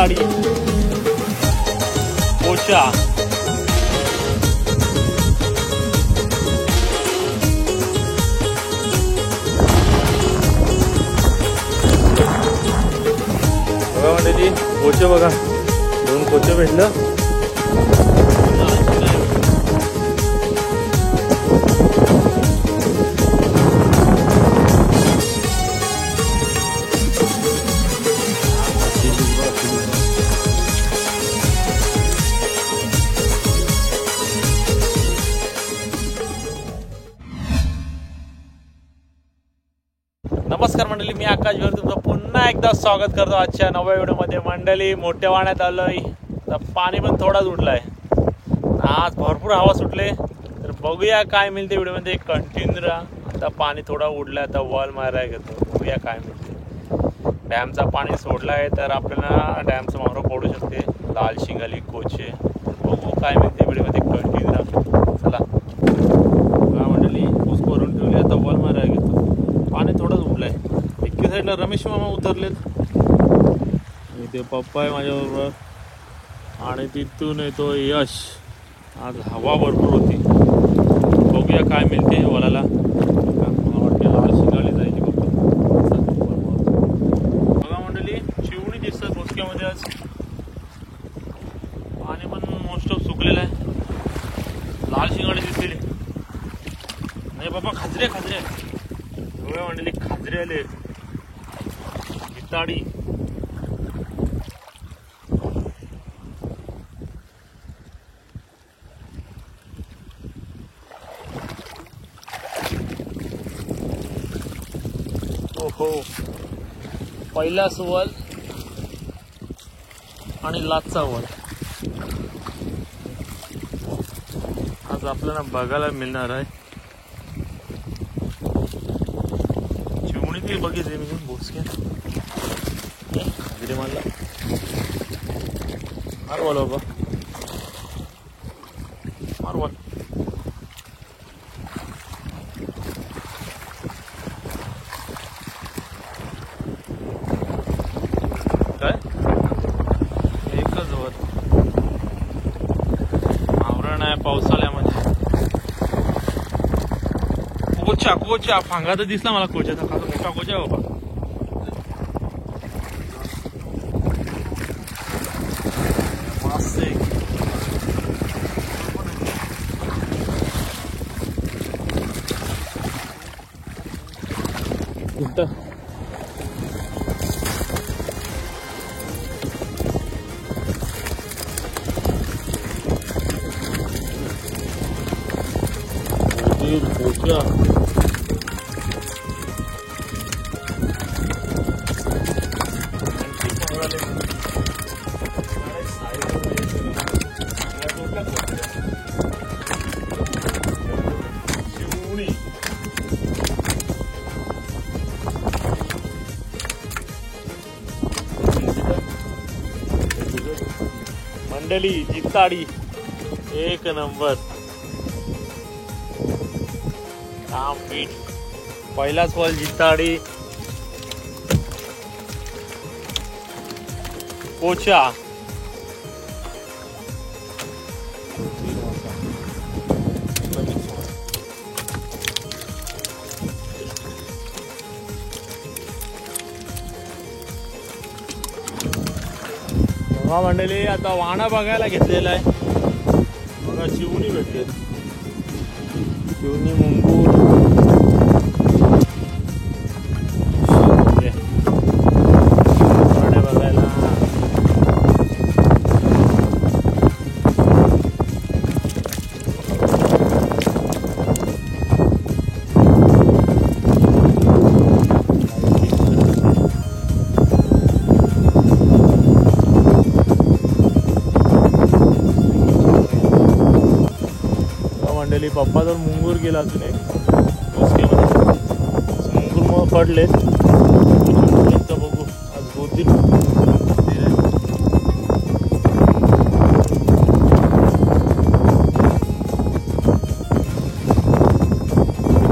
जिताडी कोचा बघा म्हणजे कोचे बघा 2 कोचे भेटलं. नमस्कार मंडळी, मी आकाश भर तुमचं पुन्हा एकदा स्वागत करतो आजच्या नव्या व्हिडिओमध्ये. मंडळी मोठ्या वाण्यात आलोय, तर पाणी पण थोडाच उडलाय. आज भरपूर हवा सुटले, तर बघूया काय मिळते व्हिडिओमध्ये. कंटिन्यू राहा. आता पाणी थोडा उडलाय, आता वॉल मारायला घेतो, बघूया काय मिळते. डॅमचा पाणी सोडला आहे, तर आपल्याला डॅमचं मावरं पडू शकते. लाल शिंगाली कोचे, बघू काय मिळते व्हिडिओमध्ये. कंटिन्यू राहा. चला मंडळी, ऊस भरून ठेवली, आता वॉल मारायला घेतो. पाणी थोडंच उडलंय. एकी साईडला रमेश मामा उतरलेत, इथे पप्पा आहे माझ्याबरोबर, आणि तिथून येतो यश. आज हवा भरपूर होती, बघूया काय मिळते वलाला. मला वाटते लाल शिंगाली जायची बघा मंडळी. चिवणी दिसतात भोसक्यामध्ये आज. पाणी पण मोस्ट ऑफ सुकलेलं आहे. लाल शिंगाडी दिसलेली नाही बाबा. खाजरे मंडळी, खाजरे आले. जिताडी ओहो, पहिला सुवल आणि लाचचा वल आज आपल्याला बघायला मिळणार आहे. चिवणी बघितली मी बोसक्या खाजरी मारला. मार वल बाबा, मार वल. काय एकच वर आवरण आहे पावसाळ्यामध्ये. कोचा फांगा तर दिसला मला. कोच्याचा खास मोठा कोचा आहे बाबा. मंडळी जिताडी एक नंबर. काम पीठ पहिलाच फॉल जिताडी कोचा. बघा मंडळी, आता वाणा बघायला घेतलेला आहे. बघा चिवणी भेटले, चिवणी मुंगूर. बघायला मंडळी. पप्पा तर मुंगूर गेला अजून एक मुंगूर मग पडले. बघू आज 2-3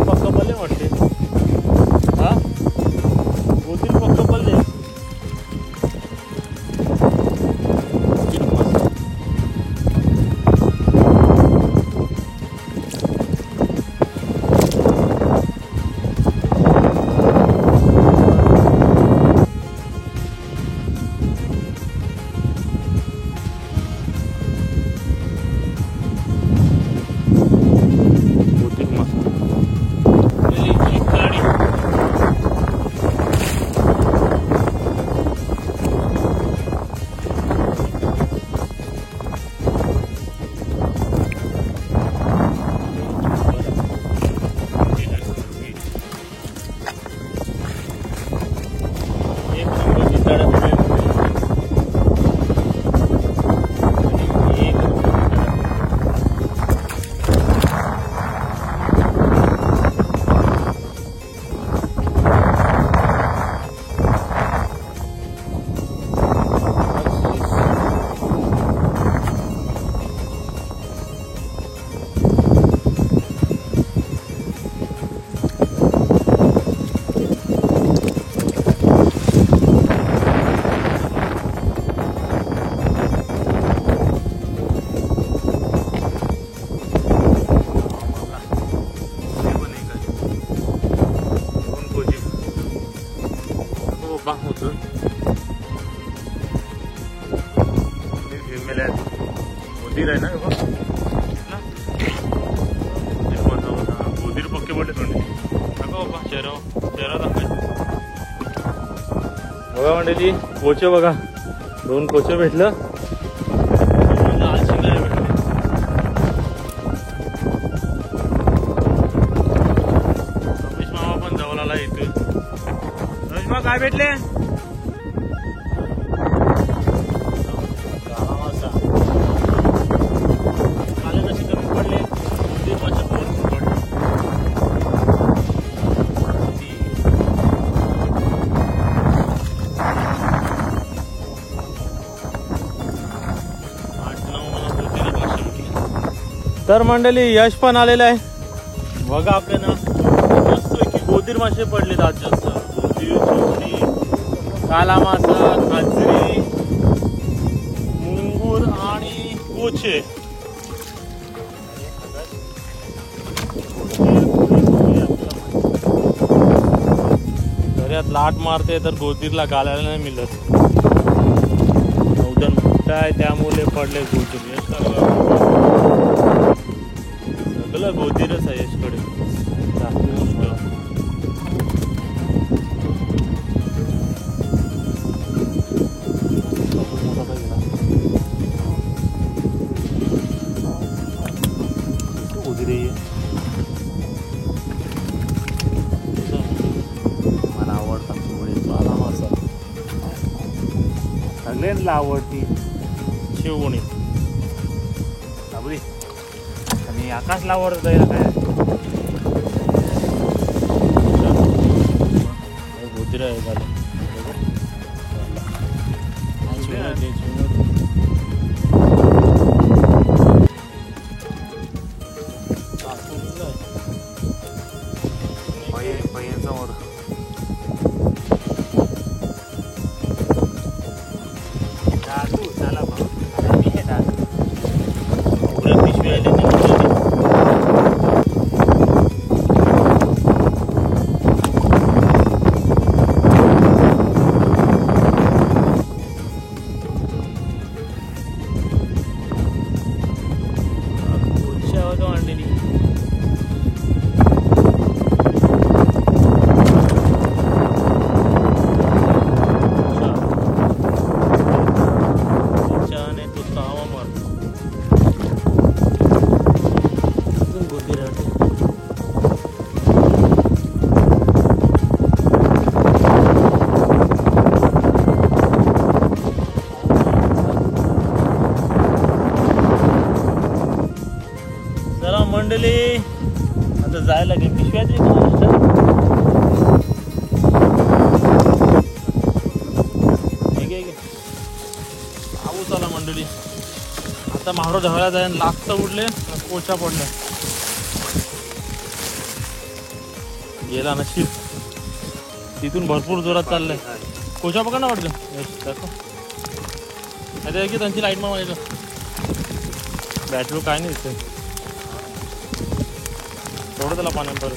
पक्का पडले वाटते. हा 2-3 पक्का पडले. पा उचलून फिरमेले आहेत. गोदीर आहे ना गोदीर पक्के पडले थोडे दाखव बाबा चेहरा दाखवायचं बघा मंडळी. कोचे बघा 2 कोचे भेटलं. लाल शिंगला भेटलं. रमेश मामा पण जवळ आला इथे. रमेश मामा काय भेटले? तर मंडळी यश पण आलेलं आहे बघा. आपल्याला मस्त की गोदीर मासे पडलेत आज जास्त. गोदीर, चोपडी, काला मासा, खाजरी, मुंगूर आणि कोचे. दर्यात लाट मारते तर गोदीरला घालायला नाही मिळत. उद्या मोठा आहे त्यामुळे पडले गोदीर. सगळं गोदीरच आहे यशकडे. मला आवडतात पाला मासा. सगळ्यांना आवडती शेवगोणी आणि आकाशला आवडत जायला काय गोदीर आहे झालं. मंडळी आता जायला लागेल. पिशव्या पाऊस आला मंडळी. आता मारो धवायला जायला लागतं. उडले कोचा पडले गेला नशीब. तिथून भरपूर जोरात चाललंय. कोचा बघा ना वाटलं दाखव की त्यांची लाईट मारायचं. बॅटरी काय नाही दिसतंय. थोडं त्याला पाणी पकड.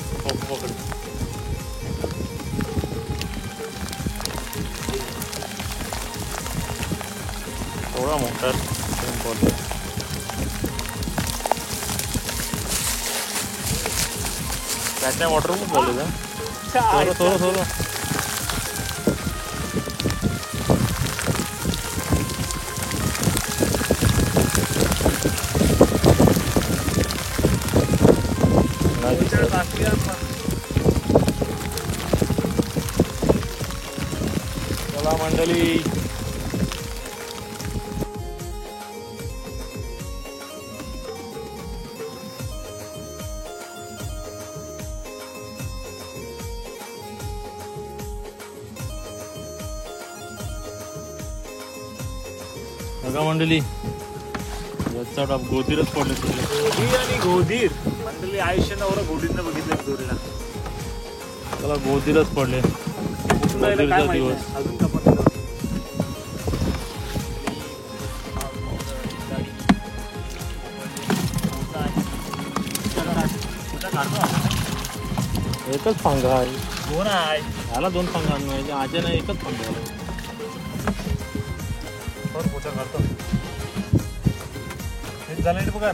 थोडा मोटर त्याच्या वॉटर खूप बोलले का थोडं चला मंडळी. बघा मंडळी याचा टॉप गोदीरच पडले. गोदीर आणि गोदीर मंडळी आयुष्य नवरा गोदीरनं बघितलं गोदीरला. त्याला गोदीरच पडले. गोदीरचा दिवस अजून एकच फांगा आहे. दोन आहे ह्याला दोन पंख आणून आजे नाही एकच पंख झाला मोठा काढतो हे झालं बघा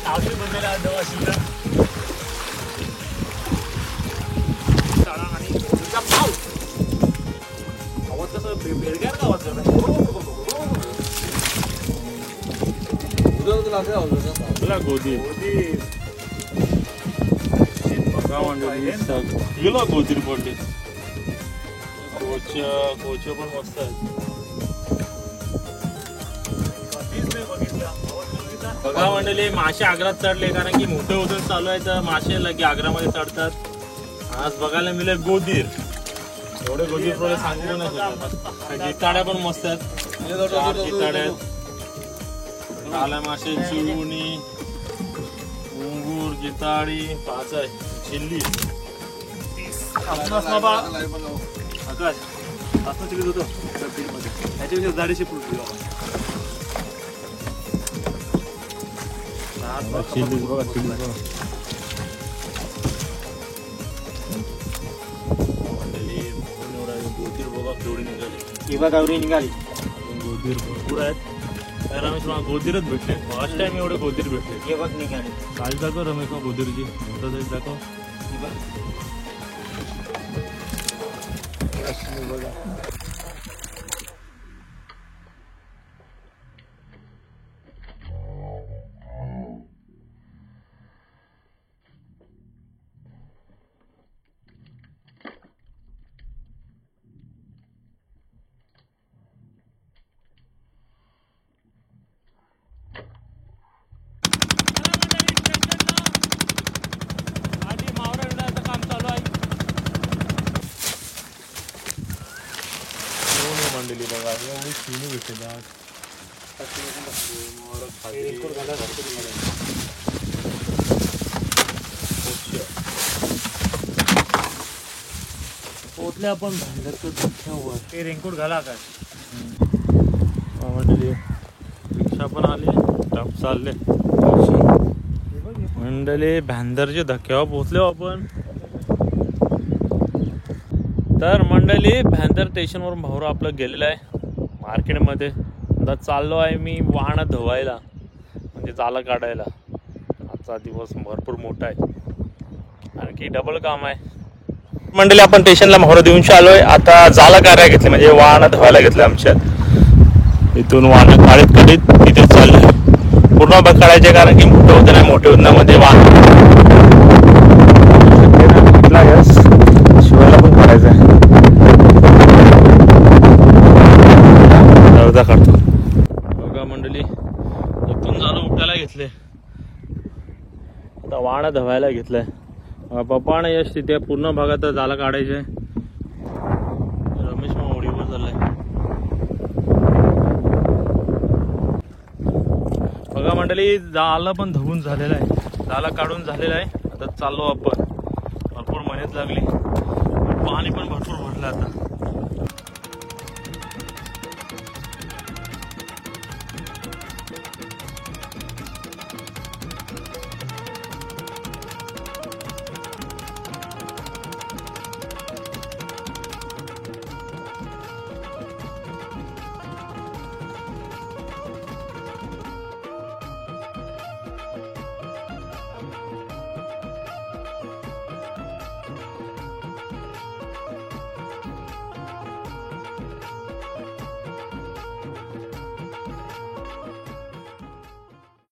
औषध बनलेला दवा शिल्लक आणि पाव आवाज कसं बेडग्यार का आवाज तुला गोदी गेलो गोदीर पडले कोच पण मस्त आहेत बघा मंडळी मासे आग्रात चढले कारण की मोठे होते चालू आहे तर मासे लगे आग्रामध्ये चढतात आज बघायला मिळेल गोदीर एवढे गोदीर थोडे सांगू नाही शकत जिताड्या पण मस्त आहेत जिताड्या काला मासे चिवणी मुंगूर जिताडी पाच आहे चिल्ली आकाश आता चिलीत होतो ह्याच्यापेक्षा जाडीशी पुढे चिल्ली बघा चिल्ली बघा गोदीर बघा केवढी निघाली ही बघा केवढी निघाली गोदीर भरपूर आहेत रमेश मला गोदीरच भेटले फर्स्ट टाइम एवढे गोदीर भेटले हे बघ निघाले साईज दाखव रमेश मग गोदीरची मोठा साईज दाखव बघा मंडळी बघा एवढी शिवणी भेटते पोचले आपण धक्क्यावर ते रेनकोट घाला काय मंडळी रिक्षा पण आली टप चालले मंडळी भांदरच्या धक्क्यावर पोचले आपण तर मंडळी भांदर स्टेशनवरून भाऊरा आपलं गेलेलं आहे मार्केटमध्ये आता चाललो आहे मी वाहन धुवायला म्हणजे जाळं काढायला आजचा दिवस भरपूर मोठा आहे आणखी डबल काम आहे मंडळी आपण स्टेशनला मोहरा देऊन आलो आहे आता जाळं काढायला घेतले म्हणजे वाहन धुवायला घेतलं आमच्यात इथून वाहन काढीत काढीत तिथे चाललो आहे पूर्ण बघ काढायचे कारण की मोठे होते नाही मोठे उन्हामध्ये वाहन शिवायला पण काढायचं आहे अर्धा काढतो बघा मंडळी इथून झालं उठायला घेतले आता वाण धवायला घेतलंय पप्पा आणि यश तिथे पूर्ण भागात झालं काढायचंय रमेश मग ओढीवर चाललाय बघा मंडळी जाळं पण धुवून झालेलं आहे जाळं काढून झालेलं आहे आता चाललो आपण भरपूर मेहनत लागली पाणी पण भरपूर भरलं आता